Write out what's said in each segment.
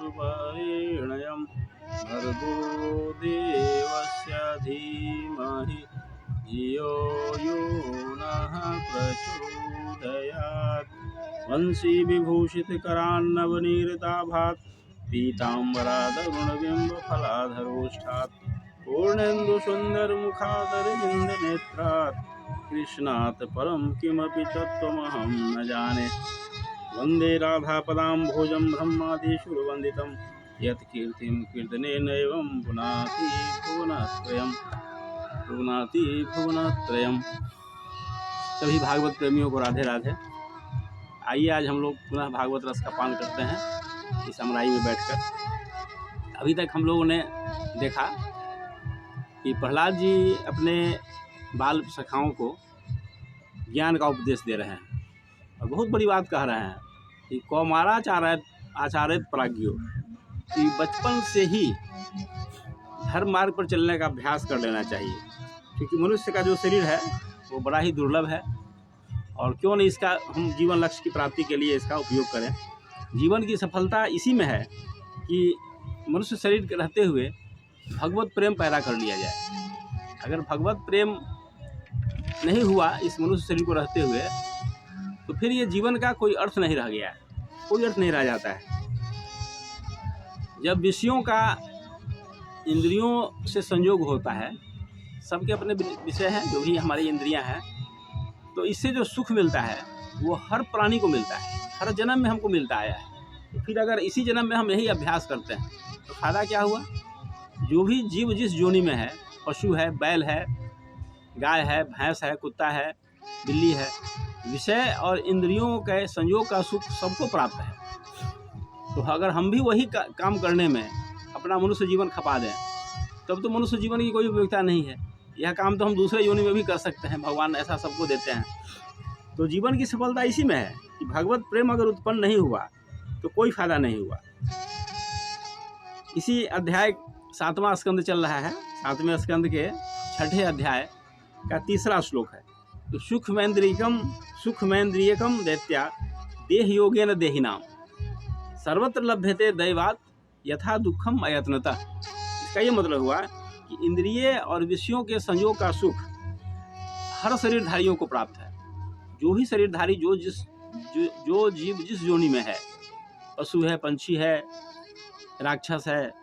वरेण्यं भर्गो देवस्य धीमहि धियो यो नः प्रचोदयात्। वंशी विभूषितकरान्नवनीरदाभात् पीताम्बरादरुणबिम्बफलाधरोष्ठात् पूर्णेन्दुसुन्दरमुखादरविन्दनेत्रात् कृष्णात् परं किमपि तत्त्वमहं न जाने। वन्दे राधापदाम्भोजं ब्रह्मादिषुरवन्दितं यत्कीर्तिं कीर्तनेनैवं पुनाति भुवनत्रयम्। सभी भागवत प्रेमियों को राधे राधे। आइए आज हम लोग पुनः भागवत रस का पान करते हैं इस अमराई में बैठकर। अभी तक हम लोगों ने देखा कि प्रहलाद जी अपने बाल सखाओं को ज्ञान का उपदेश दे रहे हैं और बहुत बड़ी बात कह रहे हैं कि कौमाराचार्य प्राज्ञो, कि बचपन से ही धर्म मार्ग पर चलने का अभ्यास कर लेना चाहिए, क्योंकि मनुष्य का जो शरीर है वो बड़ा ही दुर्लभ है और क्यों नहीं इसका हम जीवन लक्ष्य की प्राप्ति के लिए इसका उपयोग करें। जीवन की सफलता इसी में है कि मनुष्य शरीर रहते हुए भगवत प्रेम पैदा कर लिया जाए। अगर भगवत प्रेम नहीं हुआ इस मनुष्य शरीर को रहते हुए तो फिर ये जीवन का कोई अर्थ नहीं रह गया, कोई अर्थ नहीं रह जाता है। जब विषयों का इंद्रियों से संयोग होता है, सबके अपने विषय हैं, जो भी हमारी इंद्रियां हैं, तो इससे जो सुख मिलता है वो हर प्राणी को मिलता है, हर जन्म में हमको मिलता आया है। तो फिर अगर इसी जन्म में हम यही अभ्यास करते हैं तो फ़ायदा क्या हुआ। जो भी जीव जिस योनि में है, पशु है, बैल है, गाय है, भैंस है, कुत्ता है, बिल्ली है, विषय और इंद्रियों के संयोग का सुख सबको प्राप्त है। तो अगर हम भी वही काम करने में अपना मनुष्य जीवन खपा दें तब तो मनुष्य जीवन की कोई उपयोगिता नहीं है। यह काम तो हम दूसरे योनि में भी कर सकते हैं, भगवान ऐसा सबको देते हैं। तो जीवन की सफलता इसी में है कि भगवत प्रेम अगर उत्पन्न नहीं हुआ तो कोई फायदा नहीं हुआ। इसी अध्याय 7वां स्कंद चल रहा है, 7वें स्कंद के 6ठे अध्याय का 3रा श्लोक है। तो सुखमेन्द्रियकम दैत्या देह योगेन देहिनाम सर्वत्र लभ्यते दैवात् यथा दुखम अयत्नतः। इसका ये मतलब हुआ कि इंद्रिय और विषयों के संयोग का सुख हर शरीरधारियों को प्राप्त है। जो भी शरीरधारी जो जीव जिस योनि में है, पशु है, पंछी है, राक्षस है,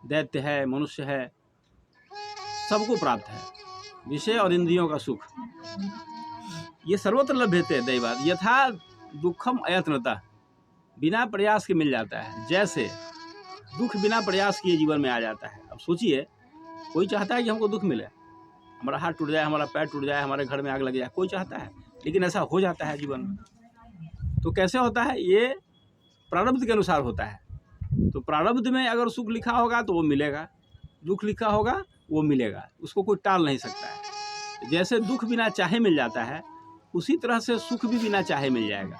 दैत्य है, मनुष्य है, सबको प्राप्त है विषय और इंद्रियों का सुख। ये सर्वत्र लभ्यते दैवात् यथा दुखम अयत्नतः, बिना प्रयास के मिल जाता है। जैसे दुख बिना प्रयास किए जीवन में आ जाता है। अब सोचिए, कोई चाहता है कि हमको दुख मिले, हमारा हाथ टूट जाए, हमारा पैर टूट जाए, हमारे घर में आग लग जाए, कोई चाहता है? लेकिन ऐसा हो जाता है जीवन में। तो कैसे होता है? ये प्रारब्ध के अनुसार होता है। तो प्रारब्ध में अगर सुख लिखा होगा तो वो मिलेगा, दुख लिखा होगा वो मिलेगा, उसको कोई टाल नहीं सकता है। जैसे दुख बिना चाहे मिल जाता है, उसी तरह से सुख भी बिना चाहे मिल जाएगा।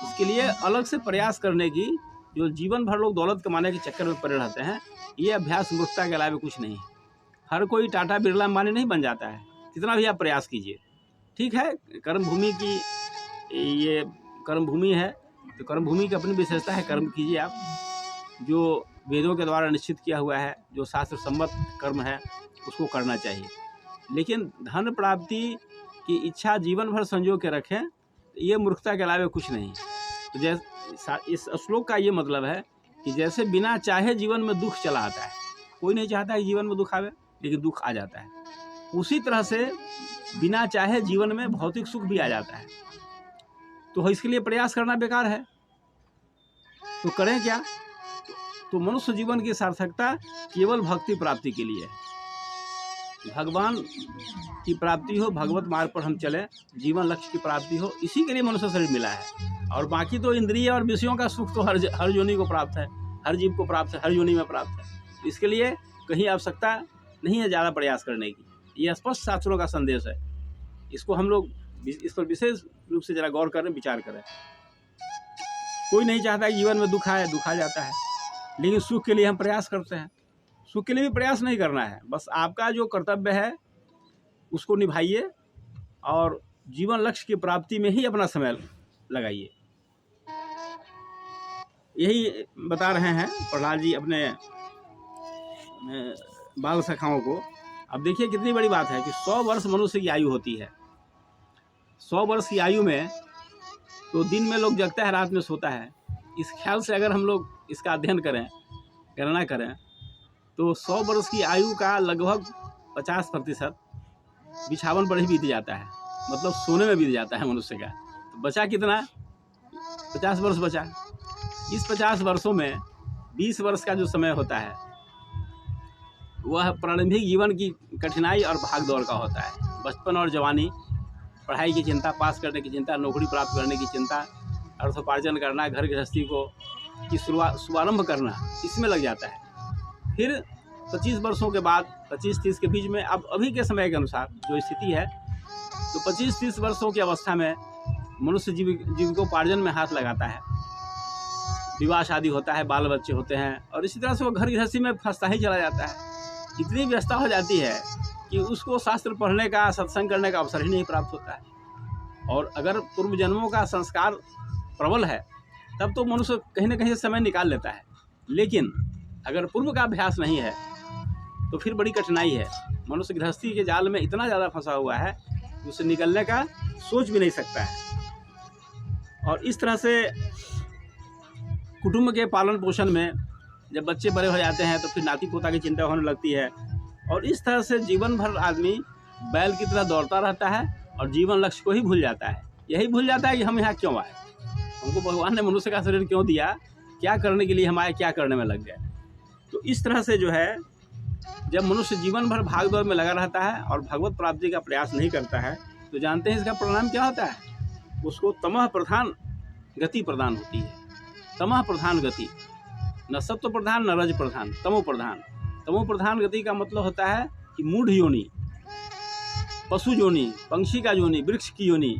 इसके लिए अलग से प्रयास करने की, जो जीवन भर लोग दौलत कमाने के चक्कर में पड़े रहते हैं, ये अभ्यास मूर्खता के अलावा कुछ नहीं है। हर कोई टाटा बिरला अंबानी नहीं बन जाता है, कितना भी आप प्रयास कीजिए। ठीक है, कर्म भूमि की ये कर्म भूमि है, तो कर्म भूमि की अपनी विशेषता है, कर्म कीजिए आप, जो वेदों के द्वारा निश्चित किया हुआ है, जो शास्त्र सम्मत कर्म है उसको करना चाहिए। लेकिन धन प्राप्ति की इच्छा जीवन भर संजो के रखें, ये मूर्खता के अलावा कुछ नहीं। तो जैसे इस श्लोक का ये मतलब है कि जैसे बिना चाहे जीवन में दुख चला आता है, कोई नहीं चाहता कि जीवन में दुख आवे, लेकिन दुख आ जाता है, उसी तरह से बिना चाहे जीवन में भौतिक सुख भी आ जाता है। तो इसके लिए प्रयास करना बेकार है। तो करें क्या? तो मनुष्य जीवन की सार्थकता केवल भक्ति प्राप्ति के लिए, भगवान की प्राप्ति हो, भगवत मार्ग पर हम चलें, जीवन लक्ष्य की प्राप्ति हो, इसी के लिए मनुष्य शरीर मिला है। और बाकी तो इंद्रिय और विषयों का सुख तो हर योनि को प्राप्त है, हर जीव को प्राप्त है, हर योनि में प्राप्त है। इसके लिए कहीं आवश्यकता नहीं है ज़्यादा प्रयास करने की। ये स्पष्ट शास्त्रों का संदेश है। इसको हम लोग इस पर विशेष रूप से जरा गौर करें, विचार करें। कोई नहीं चाहता कि जीवन में दुख आए, दुख आ जाता है, लेकिन सुख के लिए हम प्रयास करते हैं। सुख के लिए भी प्रयास नहीं करना है, बस आपका जो कर्तव्य है उसको निभाइए और जीवन लक्ष्य की प्राप्ति में ही अपना समय लगाइए। यही बता रहे हैं प्रहलाद जी अपने बाल सखाओं को। अब देखिए कितनी बड़ी बात है कि 100 वर्ष मनुष्य की आयु होती है। 100 वर्ष की आयु में तो दिन में लोग जगता है, रात में सोता है। इस ख्याल से अगर हम लोग इसका अध्ययन करें, गणना करें, तो 100 वर्ष की आयु का लगभग 50% बिछावन पर ही बीत जाता है, मतलब सोने में बीत जाता है मनुष्य का। तो बचा कितना? 50 वर्ष बचा। इस 50 वर्षों में 20 वर्ष का जो समय होता है वह प्रारंभिक जीवन की कठिनाई और भाग दौड़ का होता है। बचपन और जवानी, पढ़ाई की चिंता, पास करने की चिंता, नौकरी प्राप्त करने की चिंता, अर्थोपार्जन करना, घर गृहस्थी को की शुभारंभ करना, इसमें लग जाता है। फिर 25 वर्षों के बाद 25-30 के बीच में, अब अभी के समय के अनुसार जो स्थिति है, तो 25-30 वर्षों की अवस्था में मनुष्य जीविकोपार्जन में हाथ लगाता है। विवाह शादी होता है, बाल बच्चे होते हैं, और इसी तरह से वो घर गृहस्थी में फंसता ही चला जाता है। इतनी व्यस्तता हो जाती है कि उसको शास्त्र पढ़ने का, सत्संग करने का अवसर ही नहीं प्राप्त होता है। और अगर पूर्व जन्मों का संस्कार प्रबल है तब तो मनुष्य कहीं ना कहीं समय निकाल लेता है, लेकिन अगर पूर्व का अभ्यास नहीं है तो फिर बड़ी कठिनाई है। मनुष्य गृहस्थी के जाल में इतना ज़्यादा फंसा हुआ है कि उसे निकलने का सोच भी नहीं सकता है। और इस तरह से कुटुंब के पालन पोषण में जब बच्चे बड़े हो जाते हैं तो फिर नाती पोता की चिंता होने लगती है, और इस तरह से जीवन भर आदमी बैल की तरह दौड़ता रहता है और जीवन लक्ष्य को ही भूल जाता है। यही भूल जाता है कि हम यहाँ क्यों आए, हमको भगवान ने मनुष्य का शरीर क्यों दिया, क्या करने के लिए हम आए, क्या करने में लग गए। तो इस तरह से जो है, जब मनुष्य जीवन भर भाग दौड़ में लगा रहता है और भगवत प्राप्ति का प्रयास नहीं करता है, तो जानते हैं इसका परिणाम क्या होता है? उसको तमः प्रधान गति प्रदान होती है। तमः प्रधान गति, न सत्व प्रधान न रज प्रधान, तमो प्रधान। तमो प्रधान गति का मतलब होता है कि मूढ़ योनि, पशु योनि, पंक्षी का योनि, वृक्ष की योनि,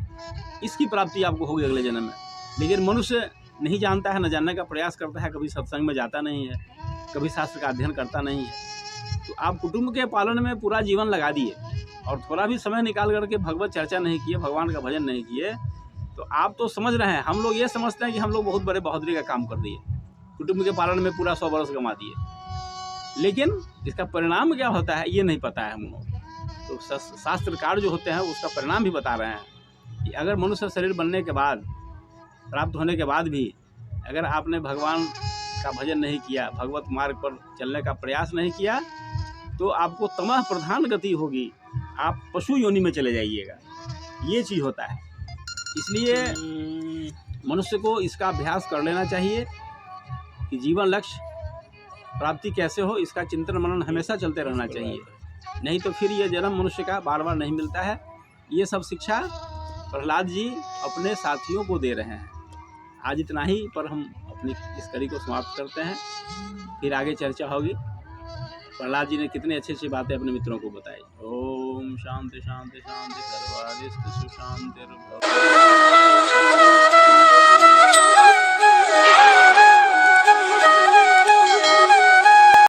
इसकी प्राप्ति आपको होगी अगले जन्म में। लेकिन मनुष्य नहीं जानता है, न जानने का प्रयास करता है, कभी सत्संग में जाता नहीं है, कभी शास्त्र का अध्ययन करता नहीं है। तो आप कुटुंब के पालन में पूरा जीवन लगा दिए और थोड़ा भी समय निकाल करके भगवत चर्चा नहीं किए, भगवान का भजन नहीं किए, तो आप तो समझ रहे हैं, हम लोग ये समझते हैं कि हम लोग बहुत बड़े बहादुरी का काम कर दिए, कुटुंब के पालन में पूरा 100 वर्ष गंवा दिए। लेकिन इसका परिणाम क्या होता है ये नहीं पता है हम लोग। तो शास्त्रकार जो होते हैं उसका परिणाम भी बता रहे हैं कि अगर मनुष्य शरीर बनने के बाद, प्राप्त होने के बाद भी अगर आपने भगवान का भजन नहीं किया, भगवत मार्ग पर चलने का प्रयास नहीं किया, तो आपको तमः प्रधान गति होगी, आप पशु योनि में चले जाइएगा। ये चीज़ होता है। इसलिए मनुष्य को इसका अभ्यास कर लेना चाहिए कि जीवन लक्ष्य प्राप्ति कैसे हो, इसका चिंतन मनन हमेशा चलते रहना चाहिए। नहीं तो फिर ये जन्म मनुष्य का बार बार नहीं मिलता है। ये सब शिक्षा प्रहलाद जी अपने साथियों को दे रहे हैं। आज इतना ही पर हम अपनी इस कड़ी को समाप्त करते हैं, फिर आगे चर्चा होगी। प्रहलाद जी ने कितनी अच्छी अच्छी बातें अपने मित्रों को बताई। ओम शांति शांति शांति सर्वाधिष्ठ सुशांति।